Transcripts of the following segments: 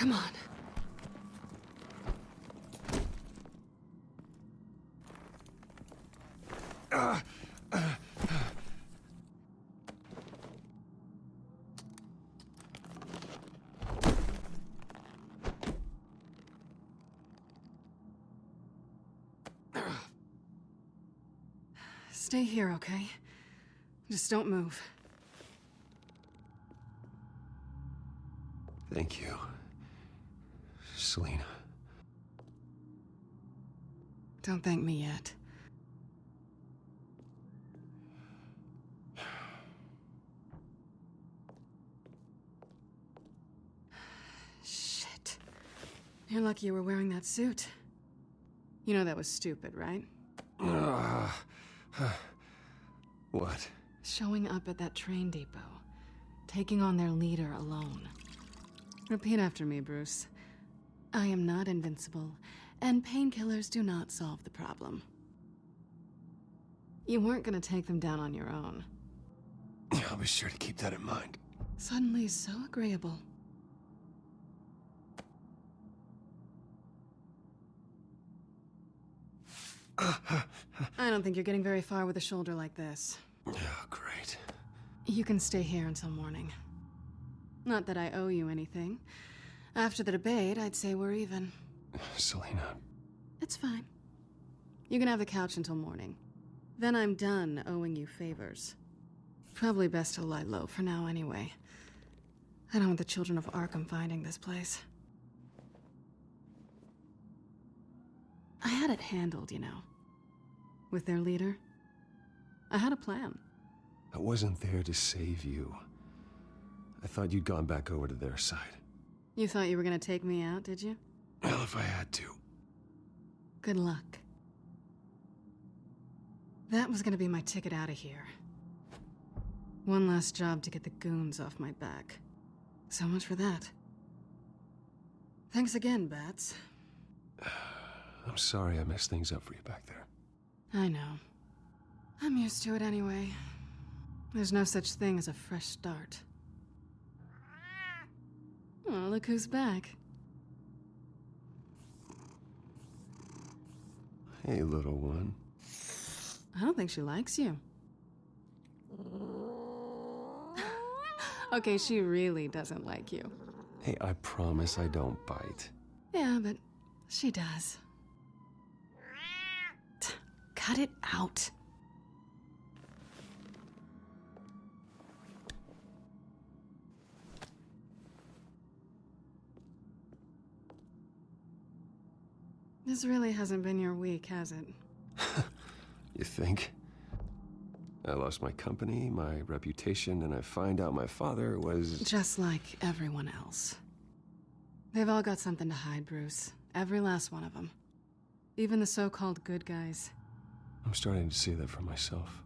Come on. Stay here, okay? Just don't move. Thank you, Selena. Don't thank me yet. Shit. You're lucky you were wearing that suit. You know that was stupid, right? What? Showing up at that train depot. Taking on their leader alone. Repeat after me, Bruce. I am not invincible, and painkillers do not solve the problem. You weren't gonna take them down on your own. I'll be sure to keep that in mind. Suddenly so agreeable. I don't think you're getting very far with a shoulder like this. Oh, great. You can stay here until morning. Not that I owe you anything. After the debate, I'd say we're even. Selena. It's fine. You can have the couch until morning. Then I'm done owing you favors. Probably best to lie low for now anyway. I don't want the children of Arkham finding this place. I had it handled, you know. With their leader. I had a plan. I wasn't there to save you. I thought you'd gone back over to their side. You thought you were gonna take me out, did you? Well, if I had to. Good luck. That was gonna be my ticket out of here. One last job to get the goons off my back. So much for that. Thanks again, Bats. I'm sorry I messed things up for you back there. I know. I'm used to it anyway. There's no such thing as a fresh start. Oh, look who's back. Hey, little one. I don't think she likes you. Okay, she really doesn't like you. Hey, I promise I don't bite. Yeah, but she does. Cut it out. This really hasn't been your week, has it? You think? I lost my company, my reputation, and I find out my father was... Just like everyone else. They've all got something to hide, Bruce. Every last one of them. Even the so-called good guys. I'm starting to see that for myself.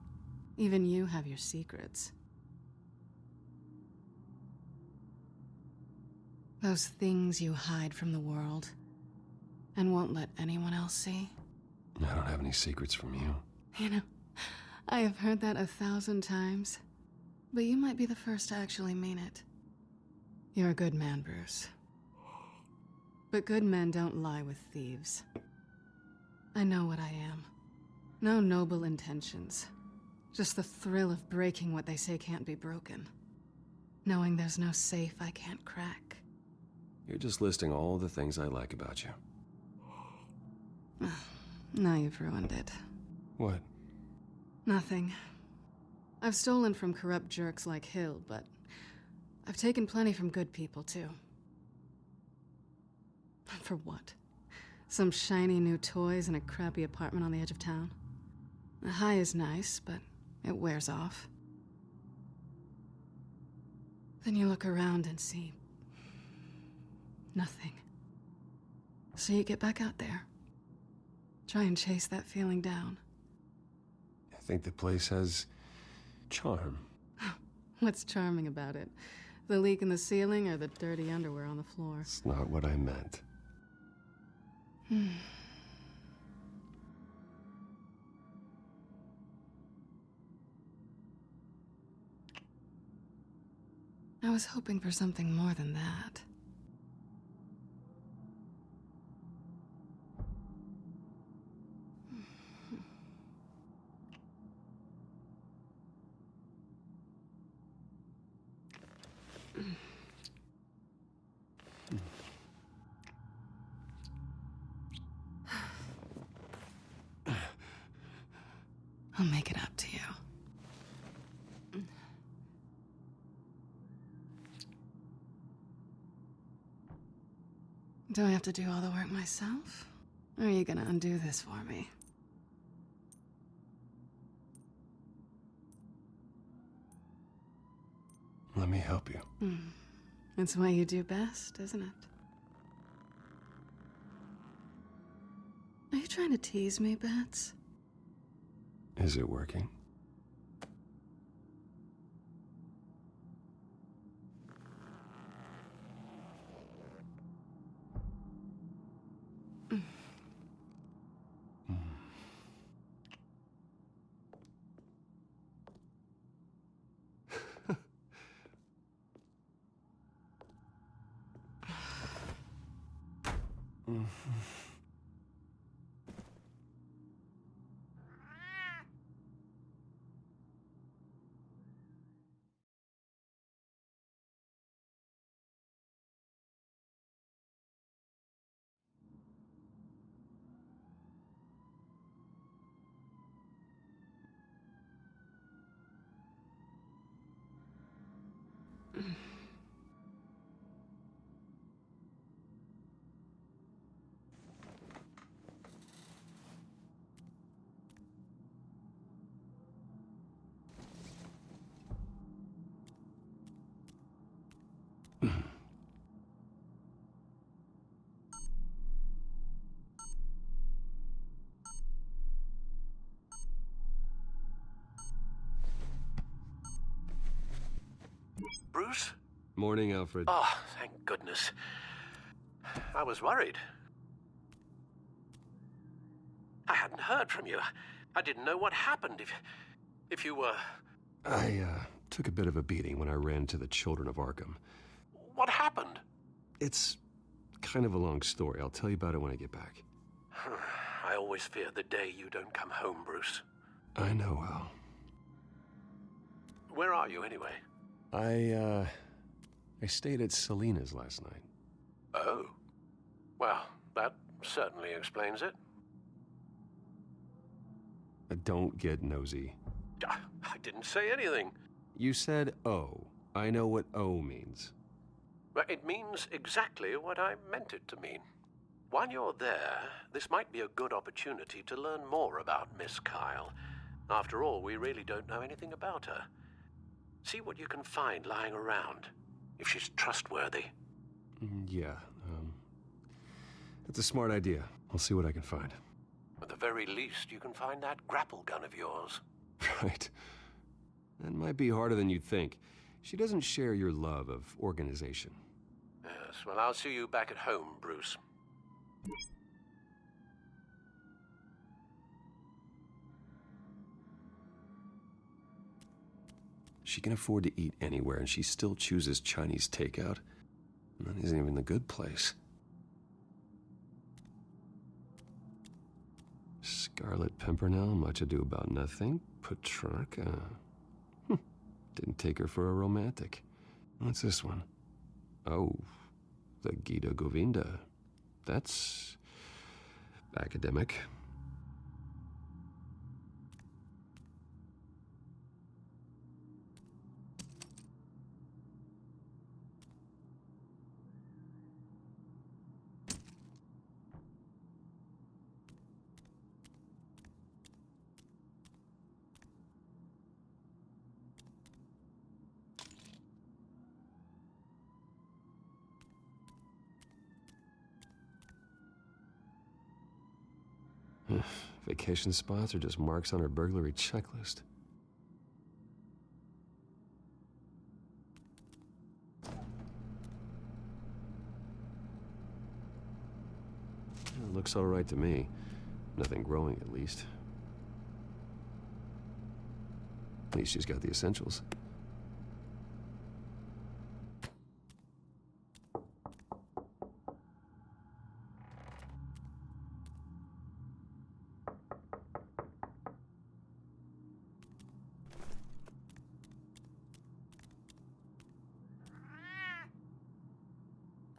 Even you have your secrets. Those things you hide from the world and won't let anyone else see. I don't have any secrets from you. You know, I have heard that 1,000 times, but you might be the first to actually mean it. You're a good man, Bruce. But good men don't lie with thieves. I know what I am. No noble intentions. Just the thrill of breaking what they say can't be broken. Knowing there's no safe I can't crack. You're just listing all the things I like about you. Now you've ruined it. What? Nothing. I've stolen from corrupt jerks like Hill, but I've taken plenty from good people, too. For what? Some shiny new toys in a crappy apartment on the edge of town? The high is nice, but it wears off. Then you look around and see... nothing. So you get back out there. Try and chase that feeling down. I think the place has charm. What's charming about it? The leak in the ceiling or the dirty underwear on the floor? It's not what I meant. I was hoping for something more than that. I'll make it up to you. Do I have to do all the work myself? Or are you gonna undo this for me? Let me help you. It's what you do best, isn't it? Are you trying to tease me, Bats? Is it working? Bruce? Morning, Alfred. Oh, thank goodness. I was worried. I hadn't heard from you. I didn't know what happened if you were... I took a bit of a beating when I ran to the Children of Arkham. What happened? It's kind of a long story. I'll tell you about it when I get back. I always fear the day you don't come home, Bruce. I know, Al. Where are you, anyway? I stayed at Selena's last night. Oh. Well, that certainly explains it. Don't get nosy. I didn't say anything. You said O. I know what O means. But it means exactly what I meant it to mean. While you're there, this might be a good opportunity to learn more about Miss Kyle. After all, we really don't know anything about her. See what you can find lying around, if she's trustworthy. Yeah, that's a smart idea. I'll see what I can find. At the very least, you can find that grapple gun of yours. Right. That might be harder than you'd think. She doesn't share your love of organization. Yes, well, I'll see you back at home, Bruce. She can afford to eat anywhere, and she still chooses Chinese takeout. And that isn't even the good place. Scarlet Pimpernel, Much Ado About Nothing, Petrarca. Didn't take her for a romantic. What's this one? Oh, the Gita Govinda. That's academic. Vacation spots are just marks on her burglary checklist. It looks all right to me. Nothing growing, at least. At least she's got the essentials.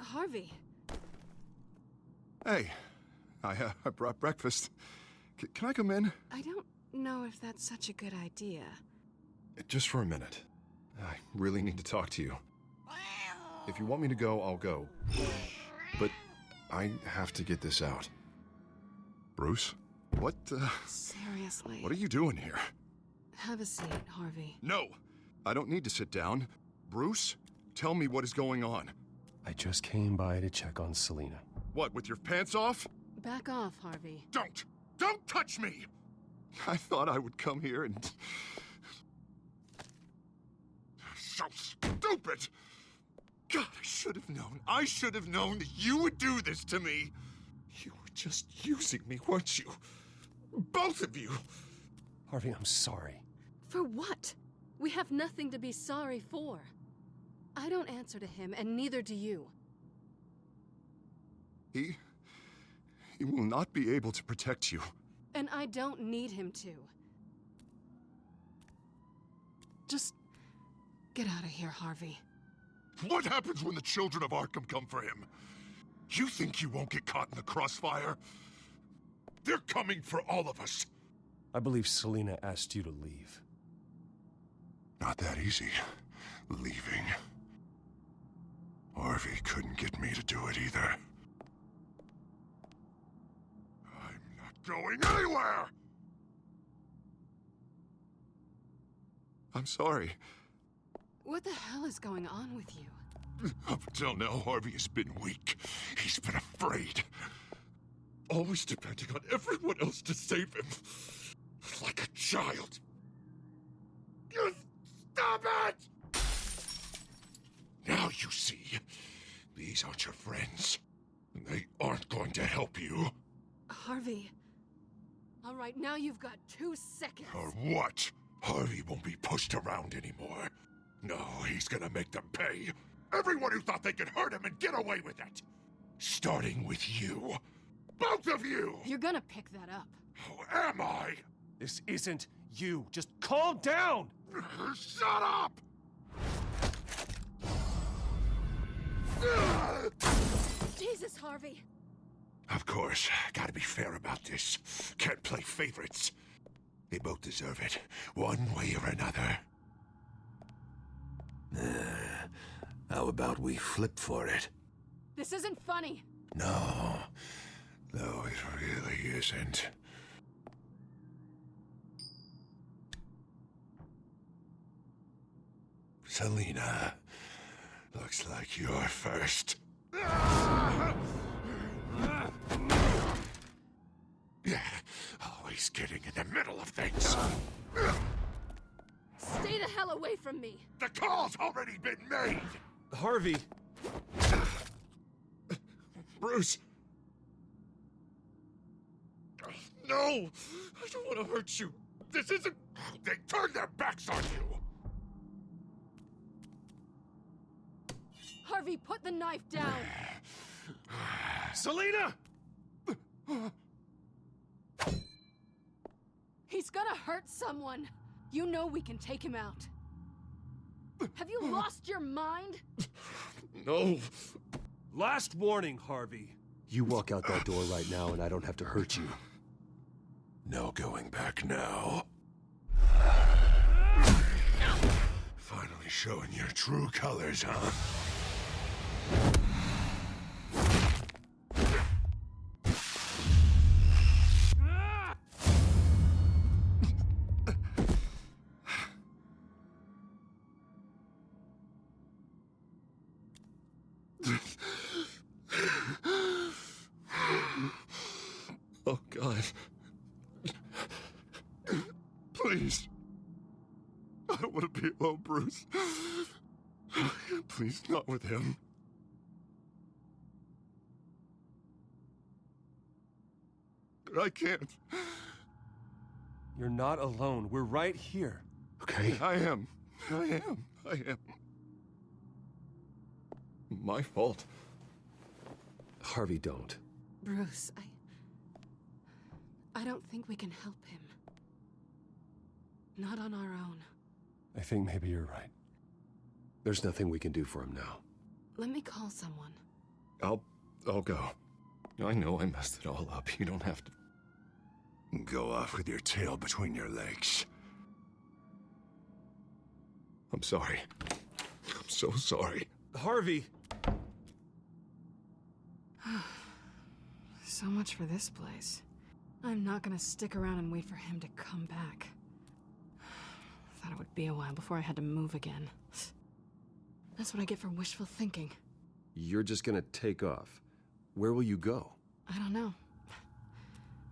Harvey. Hey, I brought breakfast. Can I come in? I don't know if that's such a good idea. Just for a minute. I really need to talk to you. If you want me to go, I'll go. But I have to get this out. Bruce? What, Seriously. What are you doing here? Have a seat, Harvey. No! I don't need to sit down. Bruce, tell me what is going on. I just came by to check on Selena. What, with your pants off? Back off, Harvey. Don't! Don't touch me! I thought I would come here and... So stupid! God, I should have known. I should have known that you would do this to me. You were just using me, weren't you? Both of you! Harvey, I'm sorry. For what? We have nothing to be sorry for. I don't answer to him, and neither do you. He will not be able to protect you. And I don't need him to. Just get out of here, Harvey. What happens when the children of Arkham come for him? You think you won't get caught in the crossfire? They're coming for all of us. I believe Selena asked you to leave. Not that easy, leaving. Harvey couldn't get me to do it either. I'm not going anywhere! I'm sorry. What the hell is going on with you? Up until now, Harvey has been weak. He's been afraid. Always depending on everyone else to save him. Like a child. You stop it! Now you see, these aren't your friends. And they aren't going to help you. Harvey. All right, now you've got 2 seconds. Or what? Harvey won't be pushed around anymore. No, he's gonna make them pay. Everyone who thought they could hurt him and get away with it. Starting with you. Both of you! You're gonna pick that up. Who am I? This isn't you. Just calm down! Shut up! Jesus, Harvey. Of course, gotta be fair about this. Can't play favorites. They both deserve it, one way or another. How about we flip for it? This isn't funny. No, it really isn't. Selena, looks like you're first. Always getting in the middle of things. Stay the hell away from me. The call's already been made! Harvey! Bruce! No! I don't want to hurt you. This isn't... They turned their backs on you! Harvey, put the knife down. Selena! He's gonna hurt someone. You know we can take him out. Have you lost your mind? No. Last warning, Harvey. You walk out that door right now and I don't have to hurt you. No going back now. Finally showing your true colors, huh? Oh, God. Please. I don't want to be alone, Bruce. Please, not with him. I can't. You're not alone. We're right here. Okay? I am. My fault. Harvey, don't. Bruce, I don't think we can help him. Not on our own. I think maybe you're right. There's nothing we can do for him now. Let me call someone. I'll go. I know I messed it all up. You don't have to. Go off with your tail between your legs. I'm sorry. I'm so sorry. Harvey! So much for this place. I'm not gonna stick around and wait for him to come back. Thought it would be a while before I had to move again. That's what I get for wishful thinking. You're just gonna take off. Where will you go? I don't know.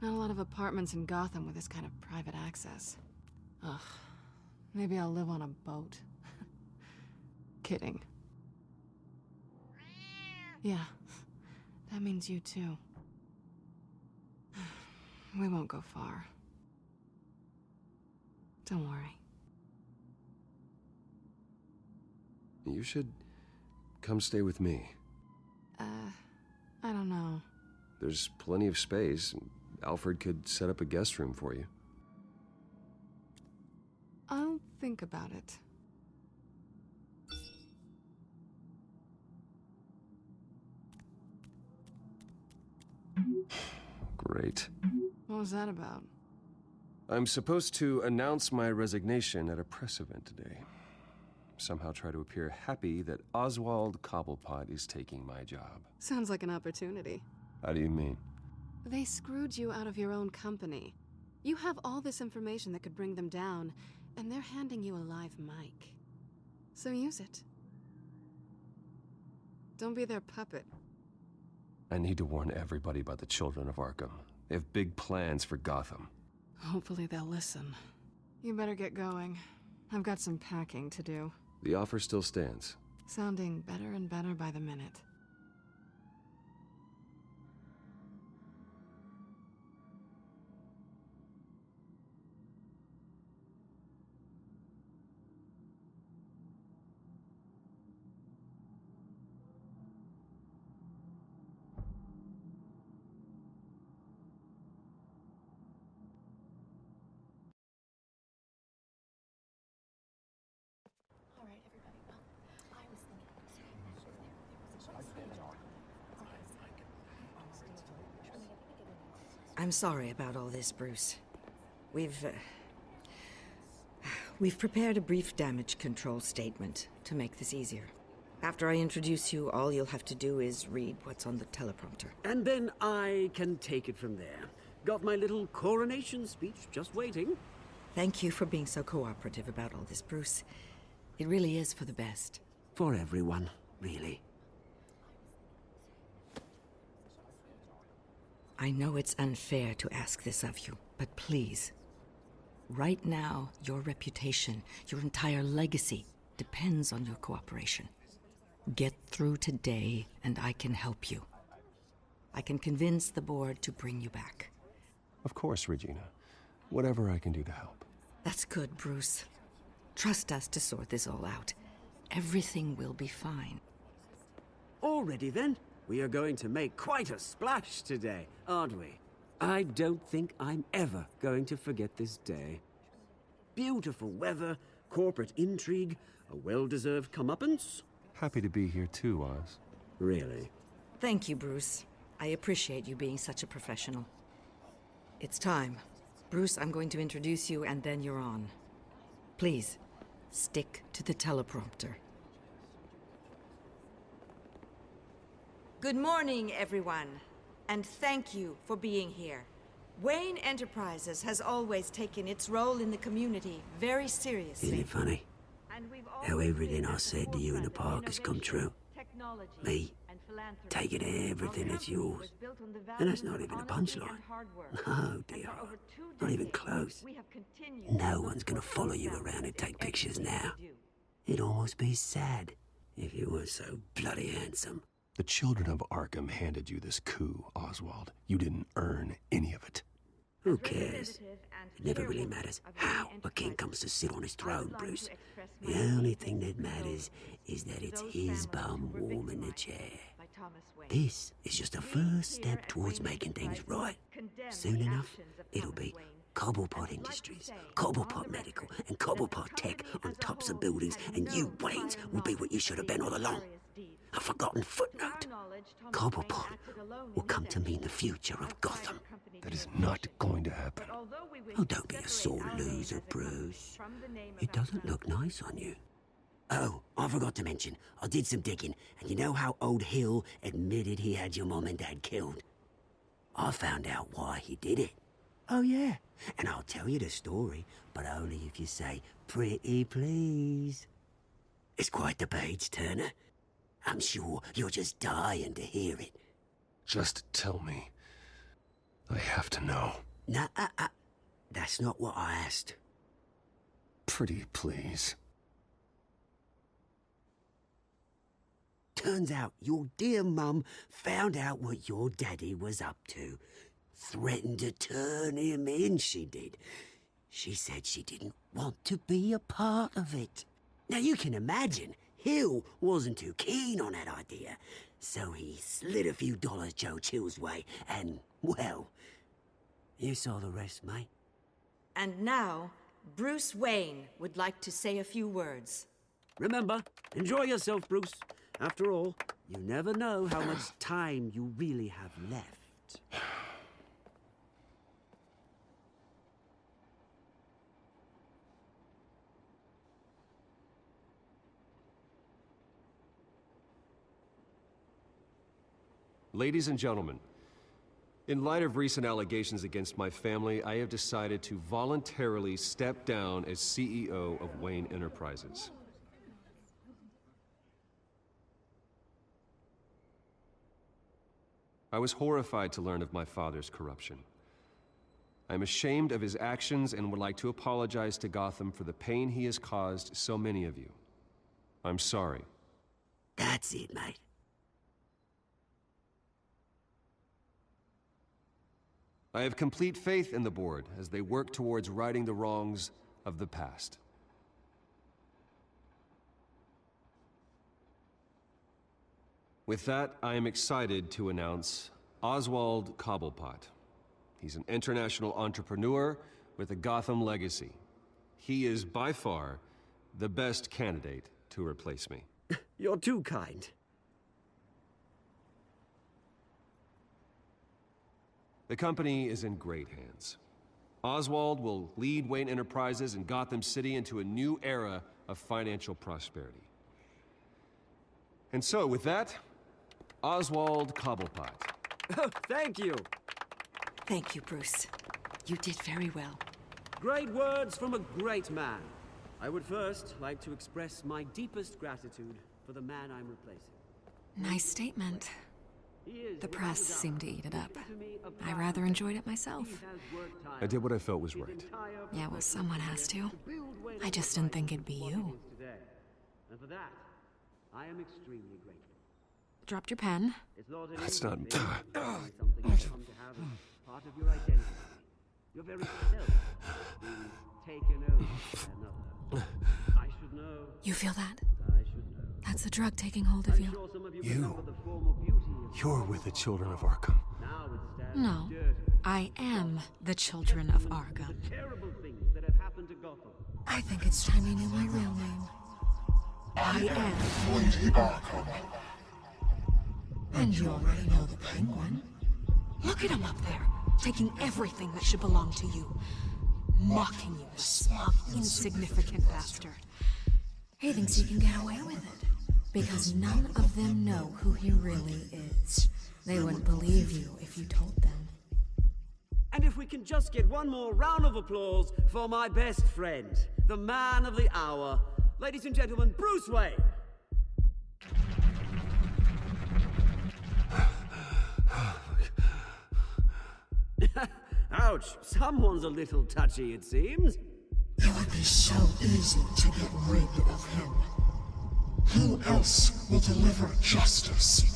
Not a lot of apartments in Gotham with this kind of private access. Ugh. Maybe I'll live on a boat. Kidding. Yeah. That means you too. We won't go far. Don't worry. You should come stay with me. I don't know. There's plenty of space. Alfred could set up a guest room for you. I'll think about it. Great. What was that about? I'm supposed to announce my resignation at a press event today. Somehow try to appear happy that Oswald Cobblepot is taking my job. Sounds like an opportunity. How do you mean? They screwed you out of your own company. You have all this information that could bring them down, and they're handing you a live mic. So use it. Don't be their puppet. I need to warn everybody about the children of Arkham. They have big plans for Gotham. Hopefully they'll listen. You better get going. I've got some packing to do. The offer still stands. Sounding better and better by the minute. I'm sorry about all this, Bruce. We've prepared a brief damage control statement to make this easier. After I introduce you, all you'll have to do is read what's on the teleprompter. And then I can take it from there. Got my little coronation speech just waiting. Thank you for being so cooperative about all this, Bruce. It really is for the best. For everyone, really. I know it's unfair to ask this of you, but please. Right now, your reputation, your entire legacy, depends on your cooperation. Get through today, and I can help you. I can convince the board to bring you back. Of course, Regina. Whatever I can do to help. That's good, Bruce. Trust us to sort this all out. Everything will be fine. Already then, we are going to make quite a splash today, aren't we? I don't think I'm ever going to forget this day. Beautiful weather, corporate intrigue, a well-deserved comeuppance. Happy to be here too, Oz. Really? Thank you, Bruce. I appreciate you being such a professional. It's time. Bruce, I'm going to introduce you and then you're on. Please, stick to the teleprompter. Good morning, everyone, and thank you for being here. Wayne Enterprises has always taken its role in the community very seriously. Isn't it funny? How everything I said to you in the park has come true. Me, taking everything that's yours. And that's not even a punchline. No, dear. Not even close. No one's gonna follow you around and take pictures now. It'd almost be sad if you weren't so bloody handsome. The children of Arkham handed you this coup, Oswald. You didn't earn any of it. Who cares? It never really matters how a king comes to sit on his throne, Bruce. The only thing that matters is that it's his bum warming the chair. This is just a first step towards making things right. Soon enough, it'll be Cobblepot Industries, Cobblepot Medical, and Cobblepot Tech on tops of buildings, and you, Waynes, will be what you should have been all along. A forgotten footnote. Cobblepot will come to mean the future of Gotham. That is not going to happen. Oh, don't be a sore loser, Bruce. It doesn't look nice on you. Oh, I forgot to mention, I did some digging, and you know how old Hill admitted he had your mom and dad killed? I found out why he did it. Oh, yeah. And I'll tell you the story, but only if you say, pretty please. It's quite the page, Turner. I'm sure you're just dying to hear it. Just tell me. I have to know. Nah, that's not what I asked. Pretty please. Turns out your dear mum found out what your daddy was up to. Threatened to turn him in, she did. She said she didn't want to be a part of it. Now you can imagine, Hill wasn't too keen on that idea. So he slid a few dollars Joe Chill's way, and, well, you saw the rest, mate. And now, Bruce Wayne would like to say a few words. Remember, enjoy yourself, Bruce. After all, you never know how much time you really have left. Ladies and gentlemen, in light of recent allegations against my family, I have decided to voluntarily step down as CEO of Wayne Enterprises. I was horrified to learn of my father's corruption. I am ashamed of his actions and would like to apologize to Gotham for the pain he has caused so many of you. I'm sorry. That's it, mate. I have complete faith in the board as they work towards righting the wrongs of the past. With that, I am excited to announce Oswald Cobblepot. He's an international entrepreneur with a Gotham legacy. He is by far the best candidate to replace me. You're too kind. The company is in great hands. Oswald will lead Wayne Enterprises and Gotham City into a new era of financial prosperity. And so, with that, Oswald Cobblepot. Thank you. Thank you, Bruce. You did very well. Great words from a great man. I would first like to express my deepest gratitude for the man I'm replacing. Nice statement. The press seemed to eat it up. I rather enjoyed it myself. I did what I felt was right. Yeah, well, someone has to. I just didn't think it'd be you. And for that, I am extremely grateful. Dropped your pen. That's not... Something you've come to have as part of your identity. Your very self being taken over by another. I should know. You feel that? I should know. That's the drug taking hold of I'm you. sure some of you You. remember the former beauty of You're with the children of Arkham. now it stands No, dirty. I am the children of Arkham. Terrible things that have happened to Gotham. I think it's time you knew my real name. I am. Lady Arkham. And you already know the Penguin. Look at him up there, taking everything that should belong to you. Mocking you, the smug, insignificant bastard. He thinks he can get away with it. Because none of them know who he really is. They wouldn't believe you if you told them. And if we can just get one more round of applause for my best friend, the man of the hour, ladies and gentlemen, Bruce Wayne. Ouch, someone's a little touchy, it seems. It would be so easy to get rid of him. Who else will deliver justice?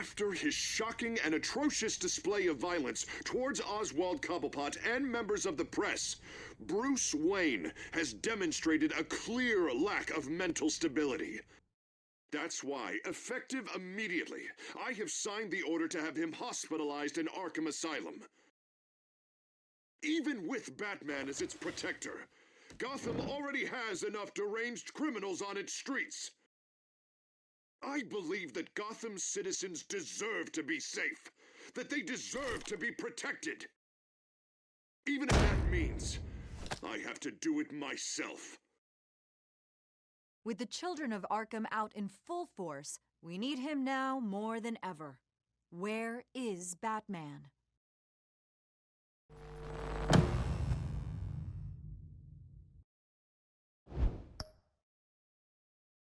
After his shocking and atrocious display of violence towards Oswald Cobblepot and members of the press, Bruce Wayne has demonstrated a clear lack of mental stability. That's why, effective immediately, I have signed the order to have him hospitalized in Arkham Asylum. Even with Batman as its protector, Gotham already has enough deranged criminals on its streets. I believe that Gotham's citizens deserve to be safe, that they deserve to be protected. Even if that means I have to do it myself. With the children of Arkham out in full force, we need him now more than ever. Where is Batman?